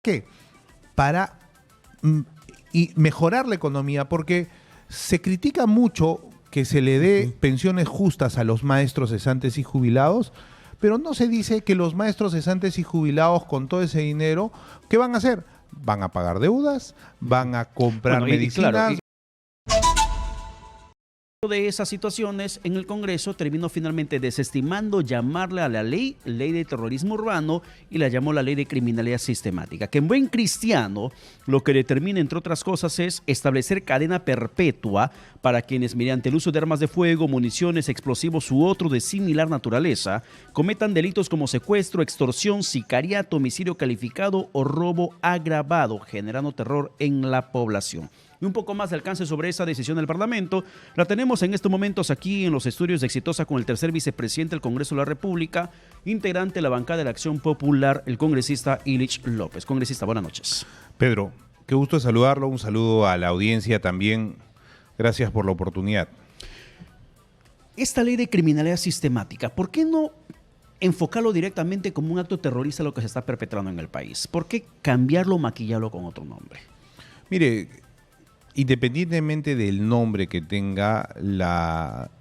¿Qué? Para y mejorar la economía, porque se critica mucho que se le dé pensiones justas a los maestros cesantes y jubilados, pero no se dice que los maestros cesantes y jubilados con todo ese dinero, ¿qué van a hacer? Van a pagar deudas, van a comprar medicinas. Claro, de esas situaciones, en el Congreso terminó finalmente desestimando llamarle a la ley de terrorismo urbano, y la llamó la ley de criminalidad sistemática, que en buen cristiano lo que determina, entre otras cosas, es establecer cadena perpetua para quienes, mediante el uso de armas de fuego, municiones, explosivos u otro de similar naturaleza, cometan delitos como secuestro, extorsión, sicariato, homicidio calificado o robo agravado, generando terror en la población. Y un poco más de alcance sobre esa decisión del Parlamento la tenemos en estos momentos aquí en los estudios de Exitosa con el tercer vicepresidente del Congreso de la República, integrante de la bancada de la Acción Popular, el congresista Illich López. Congresista, buenas noches. Pedro, qué gusto saludarlo, un saludo a la audiencia también. Gracias por la oportunidad. Esta ley de criminalidad sistemática, ¿por qué no enfocarlo directamente como un acto terrorista lo que se está perpetrando en el país? ¿Por qué cambiarlo o maquillarlo con otro nombre? Mire, independientemente del nombre que tenga, la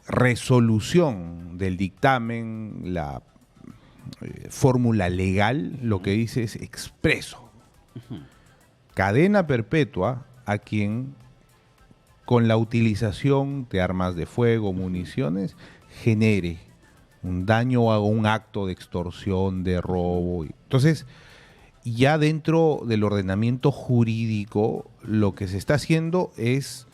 resolución del dictamen, la fórmula legal, lo que dice es expreso. Cadena perpetua a quien con la utilización de armas de fuego, municiones, genere un daño o haga un acto de extorsión, de robo. Entonces, ya dentro del ordenamiento jurídico, lo que se está haciendo es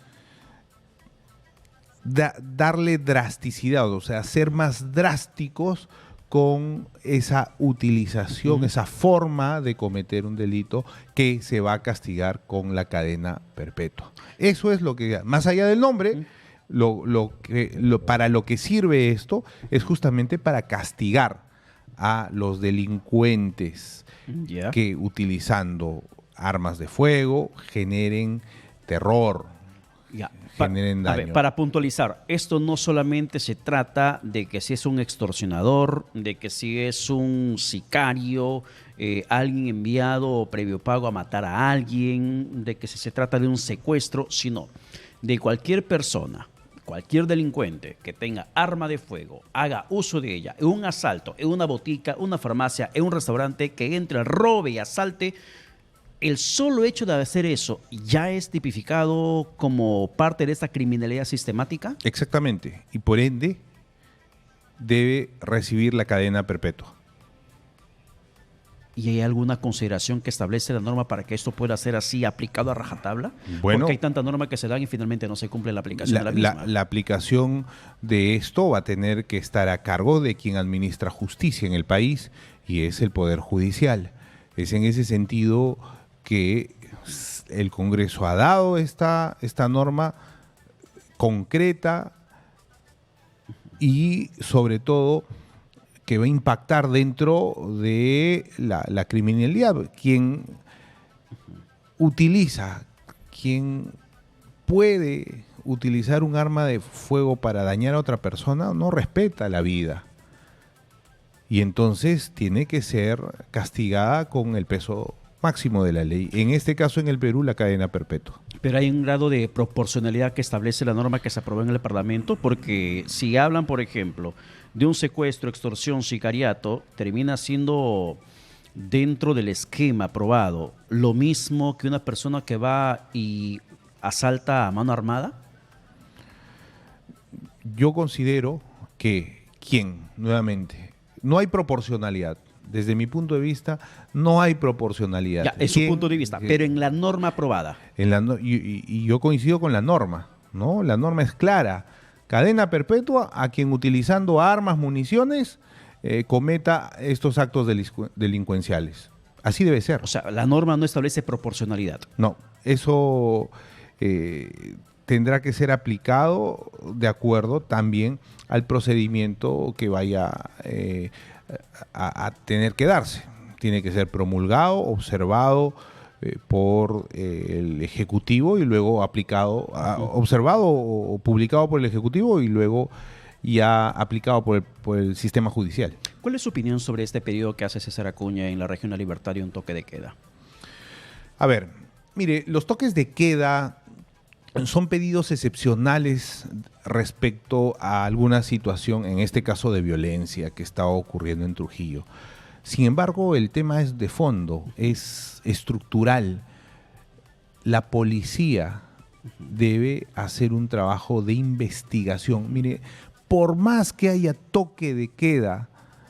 darle drasticidad, o sea, ser más drásticos con esa utilización, esa forma de cometer un delito que se va a castigar con la cadena perpetua. Eso es lo que, más allá del nombre, para lo que sirve esto es justamente para castigar a los delincuentes que utilizando armas de fuego generen terror, generen daño. A ver, para puntualizar, esto no solamente se trata de que si es un extorsionador, de que si es un sicario, alguien enviado o previo pago a matar a alguien, de que si se trata de un secuestro, sino de cualquier persona, cualquier delincuente que tenga arma de fuego, haga uso de ella en un asalto, en una botica, una farmacia, en un restaurante, que entre, robe y asalte, el solo hecho de hacer eso ya es tipificado como parte de esta criminalidad sistemática. Exactamente, y por ende debe recibir la cadena perpetua. ¿Y hay alguna consideración que establece la norma para que esto pueda ser así aplicado a rajatabla? Bueno, porque hay tanta norma que se dan y finalmente no se cumple la aplicación de la misma. La aplicación de esto va a tener que estar a cargo de quien administra justicia en el país, y es el Poder Judicial. Es en ese sentido que el Congreso ha dado esta norma concreta y sobre todo que va a impactar dentro de la criminalidad. Quien utiliza, quien puede utilizar un arma de fuego para dañar a otra persona, no respeta la vida. Y entonces tiene que ser castigada con el peso máximo de la ley. En este caso, en el Perú, la cadena perpetua. Pero hay un grado de proporcionalidad que establece la norma que se aprobó en el Parlamento, porque si hablan, por ejemplo, de un secuestro, extorsión, sicariato, termina siendo dentro del esquema aprobado lo mismo que una persona que va y asalta a mano armada. Yo considero que nuevamente, no hay proporcionalidad. Desde mi punto de vista, no hay proporcionalidad. Ya, es su punto de vista, pero en la norma aprobada. Y yo coincido con la norma, ¿no? La norma es clara. Cadena perpetua a quien utilizando armas, municiones, cometa estos actos delincuenciales. Así debe ser. O sea, la norma no establece proporcionalidad. No, eso tendrá que ser aplicado de acuerdo también al procedimiento que vaya a tener que darse. Tiene que ser promulgado, observado por el Ejecutivo y luego aplicado, observado o publicado por el Ejecutivo y luego ya aplicado por el sistema judicial. ¿Cuál es su opinión sobre este pedido que hace César Acuña en la región libertaria, un toque de queda? A ver, mire, los toques de queda son pedidos excepcionales respecto a alguna situación, en este caso de violencia que está ocurriendo en Trujillo. Sin embargo, el tema es de fondo, es estructural. La policía debe hacer un trabajo de investigación. Mire, por más que haya toque de queda,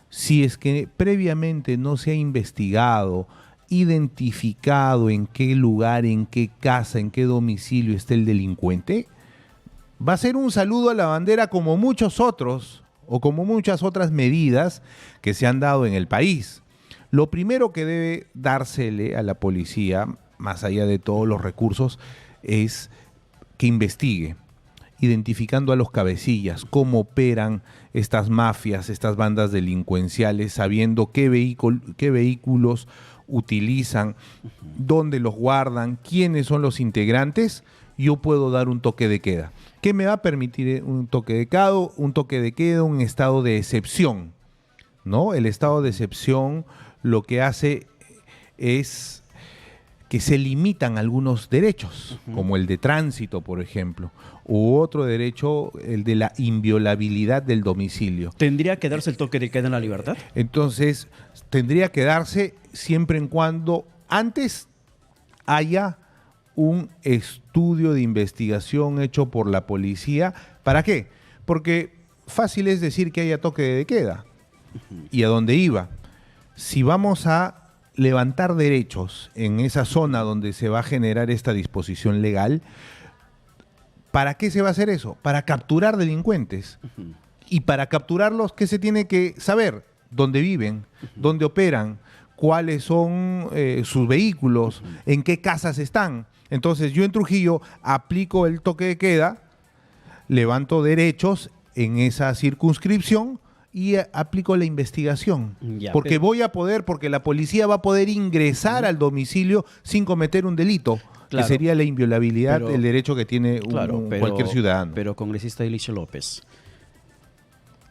si es que previamente no se ha investigado, identificado en qué lugar, en qué casa, en qué domicilio está el delincuente, va a ser un saludo a la bandera como muchos otros o como muchas otras medidas que se han dado en el país. Lo primero que debe dársele a la policía, más allá de todos los recursos, es que investigue, identificando a los cabecillas, cómo operan estas mafias, estas bandas delincuenciales, sabiendo qué vehículos utilizan, dónde los guardan, quiénes son los integrantes. Yo puedo dar un toque de queda. ¿Qué me va a permitir un toque de queda? Un estado de excepción, ¿no? El estado de excepción lo que hace es que se limitan algunos derechos, como el de tránsito, por ejemplo, u otro derecho, el de la inviolabilidad del domicilio. ¿Tendría que darse el toque de queda en la libertad? Entonces, tendría que darse siempre en cuando antes haya un estudio de investigación hecho por la policía. ¿Para qué? Porque fácil es decir que haya toque de queda. ¿Y a dónde iba? Si vamos a levantar derechos en esa zona donde se va a generar esta disposición legal, ¿para qué se va a hacer eso? Para capturar delincuentes. Y para capturarlos, ¿qué se tiene que saber? ¿Dónde viven? ¿Dónde operan? ¿Cuáles son sus vehículos? ¿En qué casas están? Entonces yo en Trujillo aplico el toque de queda, levanto derechos en esa circunscripción y aplico la investigación. Porque la policía va a poder ingresar al domicilio sin cometer un delito, que sería la inviolabilidad del derecho que tiene cualquier ciudadano. Pero, congresista Elicio López,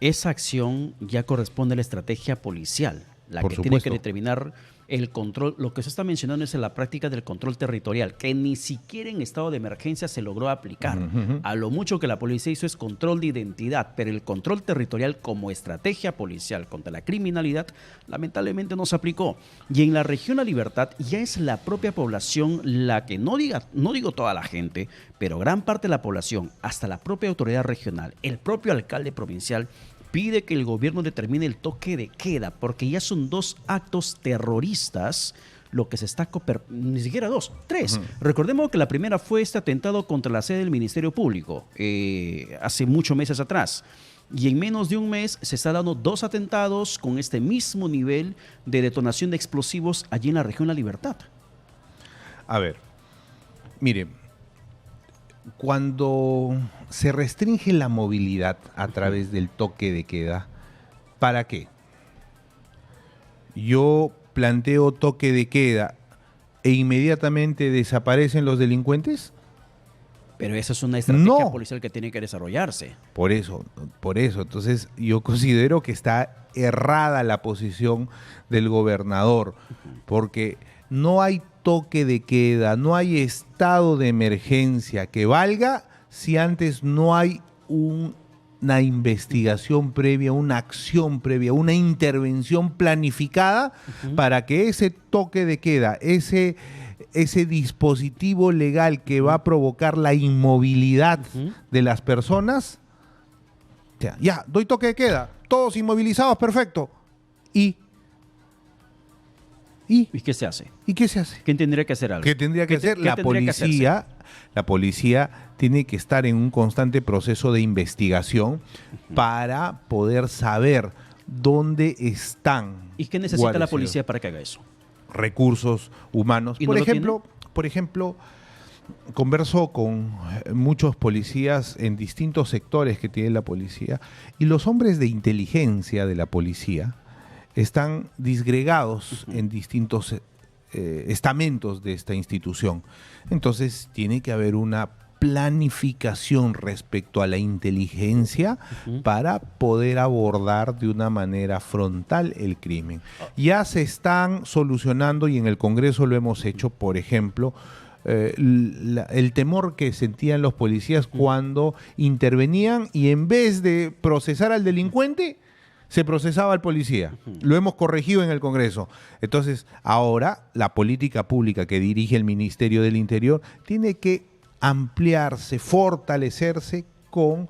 esa acción ya corresponde a la estrategia policial, la Por que supuesto. tiene que determinar el control. Lo que se está mencionando es en la práctica del control territorial, que ni siquiera en estado de emergencia se logró aplicar. A lo mucho que la policía hizo es control de identidad, pero el control territorial como estrategia policial contra la criminalidad lamentablemente no se aplicó. Y en la región La Libertad ya es la propia población la que, no digo toda la gente, pero gran parte de la población, hasta la propia autoridad regional, el propio alcalde provincial, pide que el gobierno determine el toque de queda, porque ya son 2 actos terroristas lo que se está ni siquiera 2, 3. Recordemos que la primera fue este atentado contra la sede del Ministerio Público hace muchos meses atrás. Y en menos de un mes se está dando 2 atentados con este mismo nivel de detonación de explosivos allí en la región La Libertad. A ver, mire, cuando se restringe la movilidad a través del toque de queda, ¿para qué? Yo planteo toque de queda e inmediatamente desaparecen los delincuentes. Pero esa es una estrategia No. policial que tiene que desarrollarse. Por eso. Entonces, yo considero que está errada la posición del gobernador, porque no hay toque de queda, no hay estado de emergencia que valga si antes no hay una investigación previa, una acción previa, una intervención planificada para que ese toque de queda, ese dispositivo legal que va a provocar la inmovilidad de las personas, ya, doy toque de queda, todos inmovilizados, perfecto. ¿Y qué se hace? ¿Y qué se hace? ¿Quién tendría que hacer algo? ¿Qué tendría que hacer? La policía tiene que estar en un constante proceso de investigación para poder saber dónde están. ¿Y qué necesita la policía para que haga eso? Recursos humanos. ¿Y Por no ejemplo, converso con muchos policías en distintos sectores que tiene la policía, y los hombres de inteligencia de la policía están disgregados en distintos estamentos de esta institución. Entonces tiene que haber una planificación respecto a la inteligencia para poder abordar de una manera frontal el crimen. Ya se están solucionando y en el Congreso lo hemos hecho, por ejemplo, el temor que sentían los policías cuando intervenían y en vez de procesar al delincuente, se procesaba al policía. Lo hemos corregido en el Congreso. Entonces, ahora la política pública que dirige el Ministerio del Interior tiene que ampliarse, fortalecerse con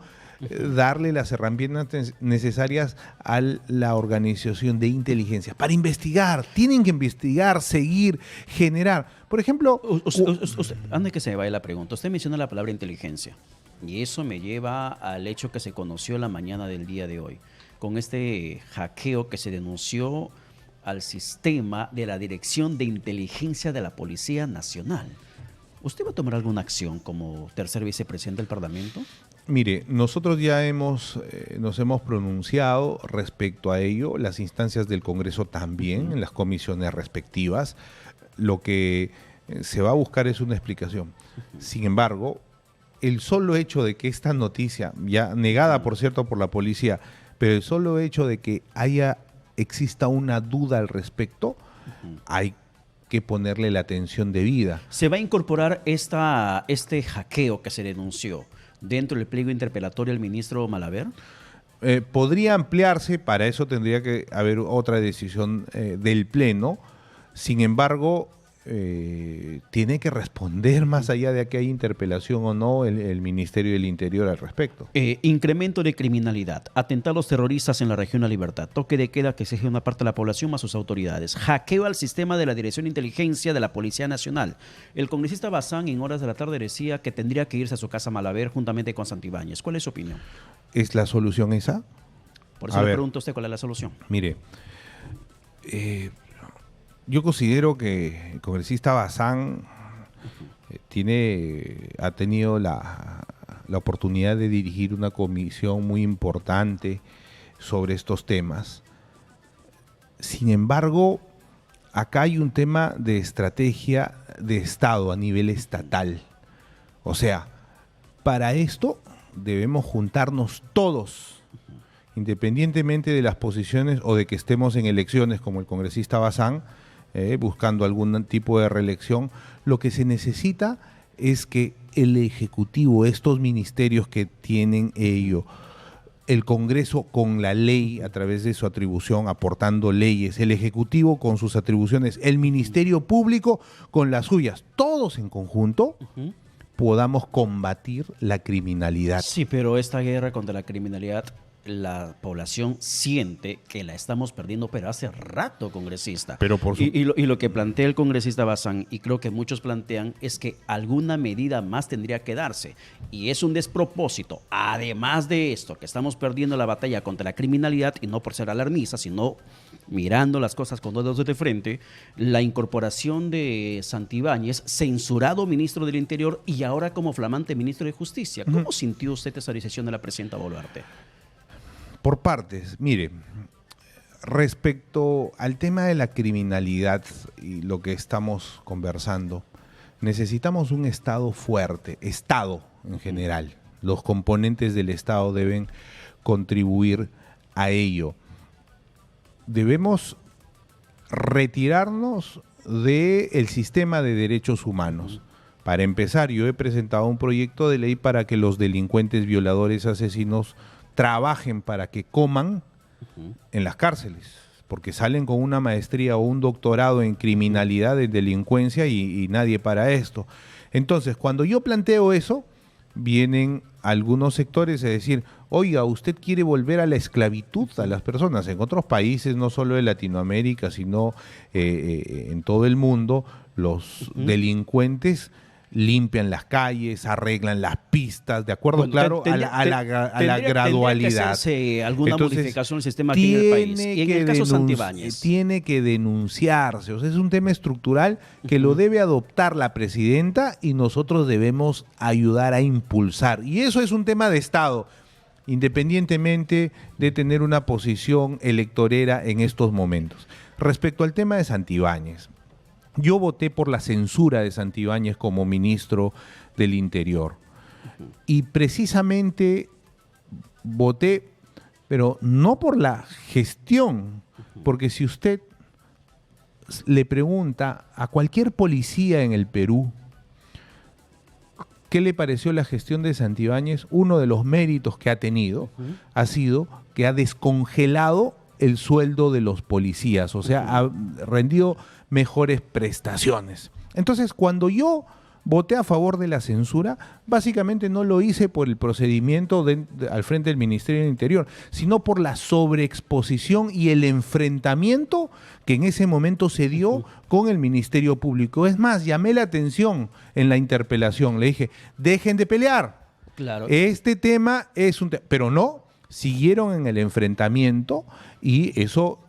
darle las herramientas necesarias a la organización de inteligencia para investigar. Tienen que investigar, seguir, generar. Por ejemplo... Antes de que se me vaya la pregunta, usted menciona la palabra inteligencia y eso me lleva al hecho que se conoció la mañana del día de hoy, con este hackeo que se denunció al sistema de la Dirección de Inteligencia de la Policía Nacional. ¿Usted va a tomar alguna acción como tercer vicepresidente del Parlamento? Mire, nosotros ya nos hemos pronunciado respecto a ello, las instancias del Congreso también, en las comisiones respectivas. Lo que se va a buscar es una explicación. Sin embargo, el solo hecho de que esta noticia, ya negada por cierto por la policía, pero el solo hecho de que exista una duda al respecto, hay que ponerle la atención debida. ¿Se va a incorporar este hackeo que se denunció dentro del pliego interpelatorio del ministro Malaver? Podría ampliarse, para eso tendría que haber otra decisión del Pleno. Sin embargo, tiene que responder más allá de que haya interpelación o no el Ministerio del Interior al respecto. Incremento de criminalidad, atentados terroristas en la región La Libertad, toque de queda que exige una parte de la población más sus autoridades, hackeo al sistema de la Dirección de Inteligencia de la Policía Nacional. El congresista Bazán en horas de la tarde decía que tendría que irse a su casa Malaver juntamente con Santibáñez. ¿Cuál es su opinión? ¿Es la solución esa? Por eso le pregunto a usted cuál es la solución. Mire, yo considero que el congresista Bazán ha tenido la oportunidad de dirigir una comisión muy importante sobre estos temas. Sin embargo, acá hay un tema de estrategia de Estado a nivel estatal. O sea, para esto debemos juntarnos todos, independientemente de las posiciones o de que estemos en elecciones como el congresista Bazán, buscando algún tipo de reelección. Lo que se necesita es que el Ejecutivo, estos ministerios que tienen ello, el Congreso con la ley a través de su atribución aportando leyes, el Ejecutivo con sus atribuciones, el Ministerio Público con las suyas, todos en conjunto podamos combatir la criminalidad. Sí, pero esta guerra contra la criminalidad, la población siente que la estamos perdiendo, pero hace rato, congresista. Pero y lo que plantea el congresista Bazán, y creo que muchos plantean, es que alguna medida más tendría que darse. Y es un despropósito. Además de esto, que estamos perdiendo la batalla contra la criminalidad, y no por ser alarmista, sino mirando las cosas con dos dedos de frente, la incorporación de Santibáñez, censurado ministro del Interior y ahora como flamante ministro de Justicia. ¿Cómo sintió usted esa decisión de la presidenta Boluarte? Por partes, mire, respecto al tema de la criminalidad y lo que estamos conversando, necesitamos un Estado fuerte, Estado en general. Los componentes del Estado deben contribuir a ello. Debemos retirarnos del sistema de derechos humanos. Para empezar, yo he presentado un proyecto de ley para que los delincuentes, violadores, asesinos trabajen para que coman en las cárceles, porque salen con una maestría o un doctorado en criminalidad, en delincuencia y nadie para esto. Entonces, cuando yo planteo eso, vienen algunos sectores a decir, oiga, ¿usted quiere volver a la esclavitud a las personas? En otros países, no solo de Latinoamérica, sino en todo el mundo, los delincuentes limpian las calles, arreglan las pistas, de acuerdo, bueno, claro, a la gradualidad. Tendría que hacerse alguna modificación del sistema aquí en el país. Y en el caso Santibáñez. Tiene que denunciarse. O sea, es un tema estructural que lo debe adoptar la presidenta y nosotros debemos ayudar a impulsar. Y eso es un tema de Estado, independientemente de tener una posición electorera en estos momentos. Respecto al tema de Santibáñez, yo voté por la censura de Santibáñez como ministro del Interior. y precisamente voté, pero no por la gestión, porque si usted le pregunta a cualquier policía en el Perú qué le pareció la gestión de Santibáñez, uno de los méritos que ha tenido ha sido que ha descongelado el sueldo de los policías, o sea, ha rendido mejores prestaciones. Entonces, cuando yo voté a favor de la censura, básicamente no lo hice por el procedimiento al frente del Ministerio del Interior, sino por la sobreexposición y el enfrentamiento que en ese momento se dio con el Ministerio Público. Es más, llamé la atención en la interpelación, le dije, dejen de pelear. Claro. Este tema es un tema, pero no, siguieron en el enfrentamiento y eso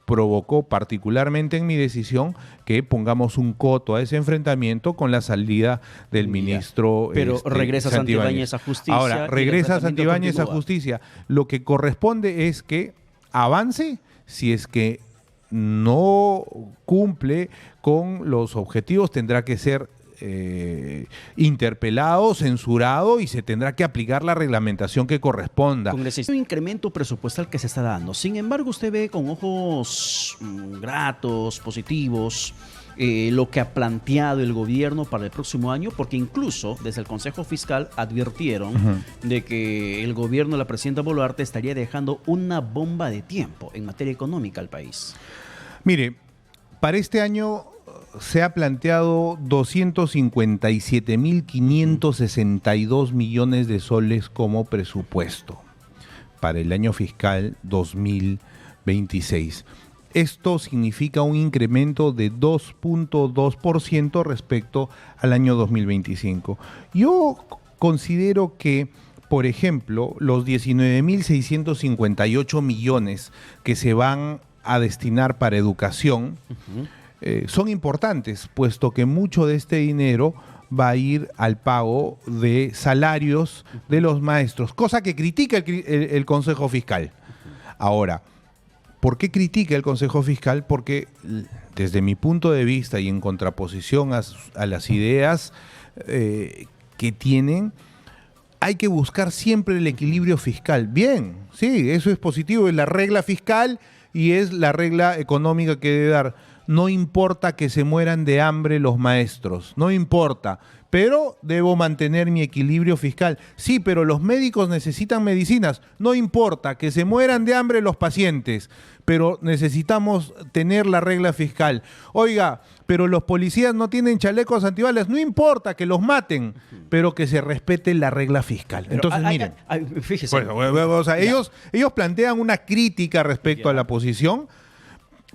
provocó particularmente en mi decisión que pongamos un coto a ese enfrentamiento con la salida del ministro Pero regresa Santibáñez a justicia. Ahora, regresa Santibáñez a justicia. Lo que corresponde es que avance si es que no cumple con los objetivos, tendrá que ser interpelado, censurado y se tendrá que aplicar la reglamentación que corresponda. Congresista, un incremento presupuestal que se está dando. Sin embargo, usted ve con ojos gratos, positivos, lo que ha planteado el gobierno para el próximo año, porque incluso desde el Consejo Fiscal advirtieron de que el gobierno de la presidenta Boluarte estaría dejando una bomba de tiempo en materia económica al país. Mire, para este año se ha planteado 257.562 millones de soles como presupuesto para el año fiscal 2026. Esto significa un incremento de 2.2% respecto al año 2025. Yo considero que, por ejemplo, los 19.658 millones que se van a destinar para educación son importantes, puesto que mucho de este dinero va a ir al pago de salarios de los maestros, cosa que critica el Consejo Fiscal. Ahora, ¿por qué critica el Consejo Fiscal? Porque desde mi punto de vista y en contraposición a las ideas que tienen, hay que buscar siempre el equilibrio fiscal. Bien, sí, eso es positivo, es la regla fiscal y es la regla económica que debe dar. No importa que se mueran de hambre los maestros, no importa, pero debo mantener mi equilibrio fiscal. Sí, pero los médicos necesitan medicinas, no importa que se mueran de hambre los pacientes, pero necesitamos tener la regla fiscal. Oiga, pero los policías no tienen chalecos antibalas, no importa que los maten, pero que se respete la regla fiscal. Pero, entonces, miren, fíjese. o sea, ellos plantean una crítica respecto a la posición,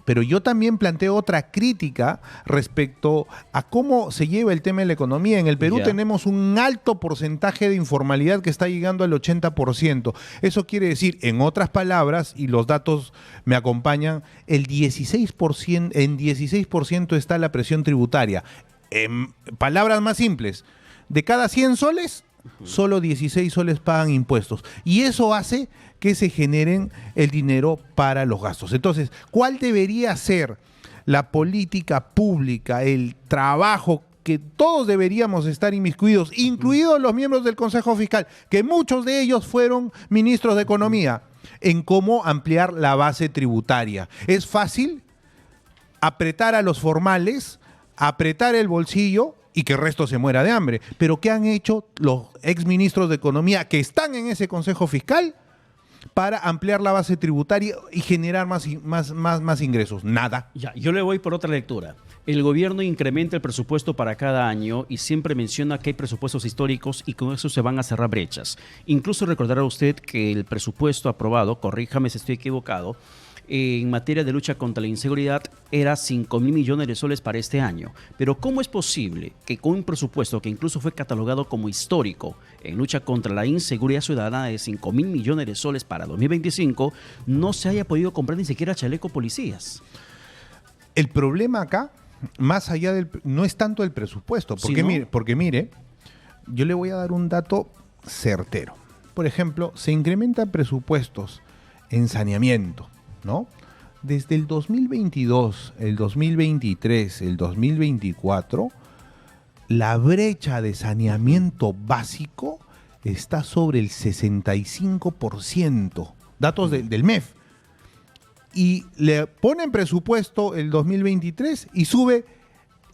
pero yo también planteo otra crítica respecto a cómo se lleva el tema de la economía. En el Perú tenemos un alto porcentaje de informalidad que está llegando al 80%. Eso quiere decir, en otras palabras, y los datos me acompañan, el 16%, en 16% está la presión tributaria. En palabras más simples, de cada 100 soles, solo 16 soles pagan impuestos. Y eso hace que se generen el dinero para los gastos. Entonces, ¿cuál debería ser la política pública, el trabajo que todos deberíamos estar inmiscuidos, incluidos los miembros del Consejo Fiscal, que muchos de ellos fueron ministros de Economía, en cómo ampliar la base tributaria? Es fácil apretar a los formales, apretar el bolsillo y que el resto se muera de hambre. Pero ¿qué han hecho los exministros de Economía que están en ese Consejo Fiscal para ampliar la base tributaria y generar más ingresos? Nada. Ya, yo le voy por otra lectura. El gobierno incrementa el presupuesto para cada año y siempre menciona que hay presupuestos históricos y con eso se van a cerrar brechas. Incluso recordará usted que el presupuesto aprobado, corríjame si estoy equivocado, en materia de lucha contra la inseguridad era 5.000 millones de soles para este año. Pero ¿cómo es posible que con un presupuesto que incluso fue catalogado como histórico en lucha contra la inseguridad ciudadana de 5.000 millones de soles para 2025 no se haya podido comprar ni siquiera chaleco policías? El problema acá, más allá no es tanto el presupuesto, porque, ¿sí, no? porque mire, yo le voy a dar un dato certero. Por ejemplo, se incrementan presupuestos en saneamiento, ¿no? Desde el 2022, el 2023, el 2024, la brecha de saneamiento básico está sobre el 65%, datos del MEF. Y le ponen presupuesto el 2023 y sube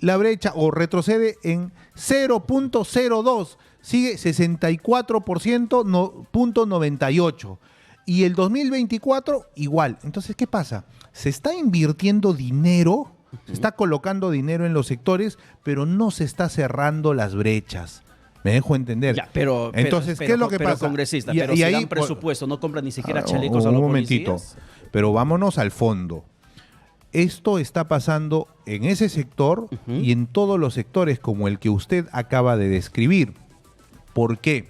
la brecha o retrocede en 0.02, sigue 64%, punto 98. Y el 2024 igual. Entonces, ¿qué pasa? Se está invirtiendo dinero, se está colocando dinero en los sectores, pero no se está cerrando las brechas. ¿Me dejo entender? Ya, pero, entonces, ¿qué es lo que pero pasa? congresista, Y si ahí, dan presupuesto, no compran ni siquiera un chalecos a los momentito. policías. Pero vámonos al fondo. Esto está pasando en ese sector y en todos los sectores como el que usted acaba de describir. ¿Por qué?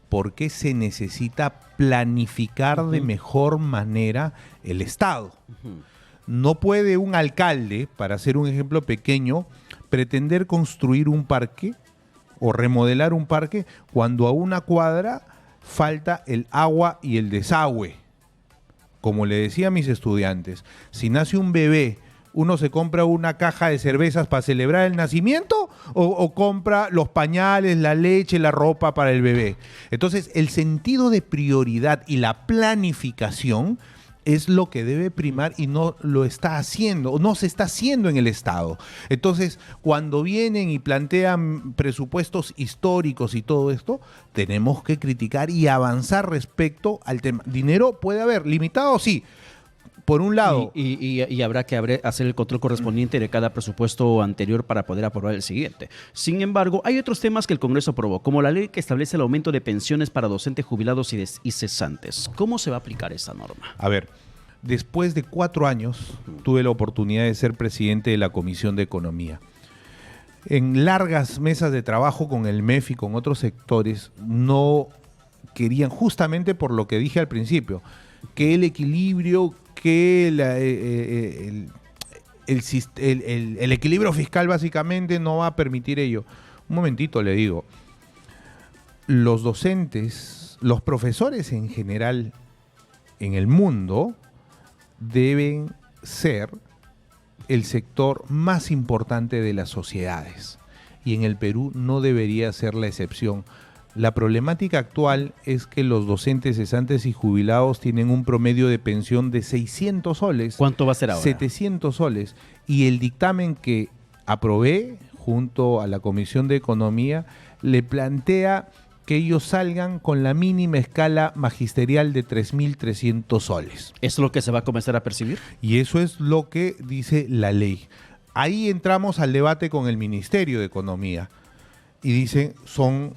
Porque se necesita planificar de mejor manera el Estado. No puede un alcalde, para hacer un ejemplo pequeño, pretender construir un parque o remodelar un parque cuando a una cuadra falta el agua y el desagüe. Como le decía a mis estudiantes, si nace un bebé, ¿uno se compra una caja de cervezas para celebrar el nacimiento o compra los pañales, la leche, la ropa para el bebé? Entonces, el sentido de prioridad y la planificación es lo que debe primar y no lo está haciendo, o no se está haciendo en el Estado. Entonces, cuando vienen y plantean presupuestos históricos y todo esto, tenemos que criticar y avanzar respecto al tema. Dinero puede haber, limitado sí, por un lado. Y habrá que hacer el control correspondiente de cada presupuesto anterior para poder aprobar el siguiente. Sin embargo, hay otros temas que el Congreso aprobó, como la ley que establece el aumento de pensiones para docentes jubilados y cesantes. ¿Cómo se va a aplicar esa norma? A ver, después de 4 años tuve la oportunidad de ser presidente de la Comisión de Economía. En largas mesas de trabajo con el MEF y con otros sectores no querían, justamente por lo que dije al principio, que el equilibrio, que el equilibrio fiscal básicamente no va a permitir ello. Un momentito le digo, los docentes, los profesores en general en el mundo deben ser el sector más importante de las sociedades y en el Perú no debería ser la excepción. La problemática actual es que los docentes, cesantes y jubilados tienen un promedio de pensión de 600 soles. ¿Cuánto va a ser ahora? 700 soles. Y el dictamen que aprobé junto a la Comisión de Economía le plantea que ellos salgan con la mínima escala magisterial de 3.300 soles. ¿Es lo que se va a comenzar a percibir? Y eso es lo que dice la ley. Ahí entramos al debate con el Ministerio de Economía y dicen son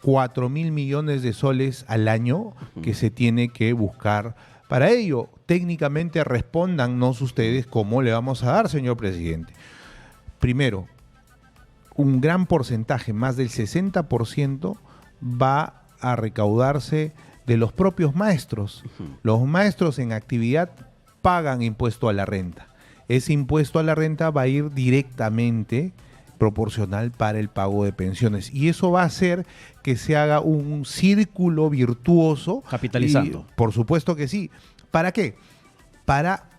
4.000 millones de soles al año que se tiene que buscar para ello. Técnicamente respóndannos ustedes cómo le vamos a dar, señor presidente. Primero, un gran porcentaje, más del 60%, va a recaudarse de los propios maestros. Los maestros en actividad pagan impuesto a la renta. Ese impuesto a la renta va a ir directamente proporcional para el pago de pensiones. Y eso va a hacer que se haga un círculo virtuoso. Capitalizando. Y, por supuesto que sí. ¿Para qué? Para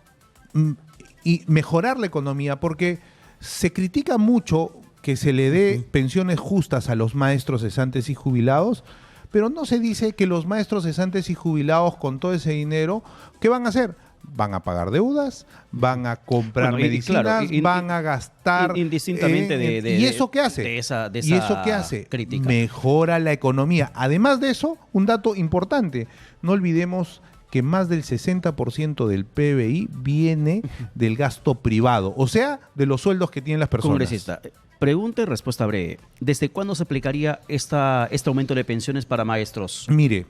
mejorar la economía, porque se critica mucho que se le dé pensiones justas a los maestros cesantes y jubilados, pero no se dice que los maestros cesantes y jubilados con todo ese dinero, ¿qué van a hacer? Van a pagar deudas, van a comprar medicinas, claro, van a gastar indistintamente ¿y eso qué hace? De esa ¿Y eso qué hace? Crítica. Mejora la economía. Además de eso, un dato importante, no olvidemos que más del 60% del PBI viene del gasto privado, o sea, de los sueldos que tienen las personas. Congresista, pregunta y respuesta breve. ¿Desde cuándo se aplicaría este aumento de pensiones para maestros? Mire,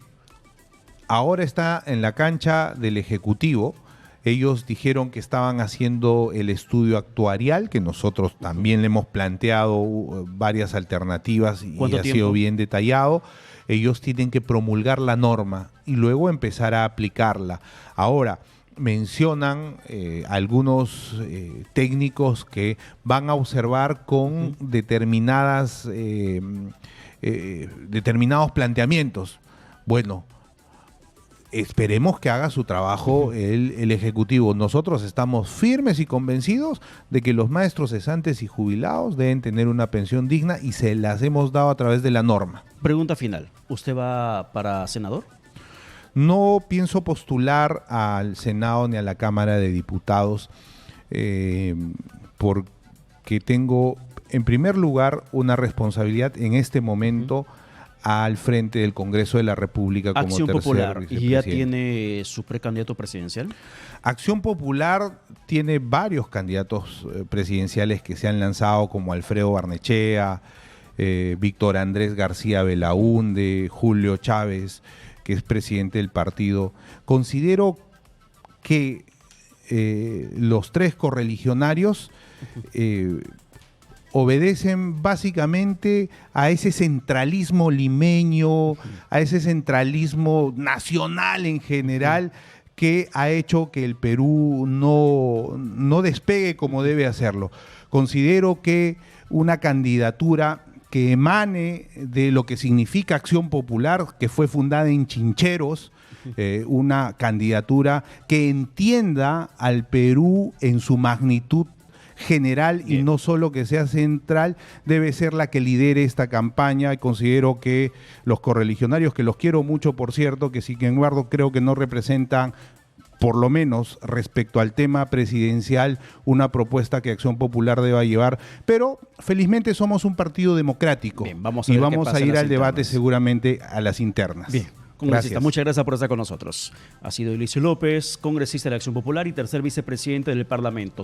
ahora está en la cancha del Ejecutivo. Ellos dijeron que estaban haciendo el estudio actuarial, que nosotros también le hemos planteado varias alternativas y ha sido bien detallado. Ellos tienen que promulgar la norma y luego empezar a aplicarla. Ahora, mencionan algunos técnicos que van a observar con determinados planteamientos. Bueno, esperemos que haga su trabajo el Ejecutivo. Nosotros estamos firmes y convencidos de que los maestros cesantes y jubilados deben tener una pensión digna y se las hemos dado a través de la norma. Pregunta final. ¿Usted va para senador? No pienso postular al Senado ni a la Cámara de Diputados porque tengo, en primer lugar, una responsabilidad en este momento al frente del Congreso de la República como Acción tercer Popular. ¿Y ya vicepresidente. tiene su precandidato presidencial? Acción Popular tiene varios candidatos presidenciales que se han lanzado, como Alfredo Barnechea, Víctor Andrés García Belaúnde, Julio Chávez, que es presidente del partido. Considero que los tres correligionarios obedecen básicamente a ese centralismo limeño, a ese centralismo nacional en general, que ha hecho que el Perú no despegue como debe hacerlo. Considero que una candidatura que emane de lo que significa Acción Popular, que fue fundada en Chincheros, una candidatura que entienda al Perú en su magnitud general y no solo que sea central, debe ser la que lidere esta campaña. Y considero que los correligionarios, que los quiero mucho, por cierto, que sin embargo creo que no representan, por lo menos respecto al tema presidencial, una propuesta que Acción Popular deba llevar, pero felizmente somos un partido democrático. Bien, vamos a y ver qué vamos pasa a en ir las al debate internas. seguramente a las internas. Bien. Congresista, Gracias. muchas gracias por estar con nosotros. Ha sido Eliseo López, congresista de la Acción Popular y tercer vicepresidente del Parlamento.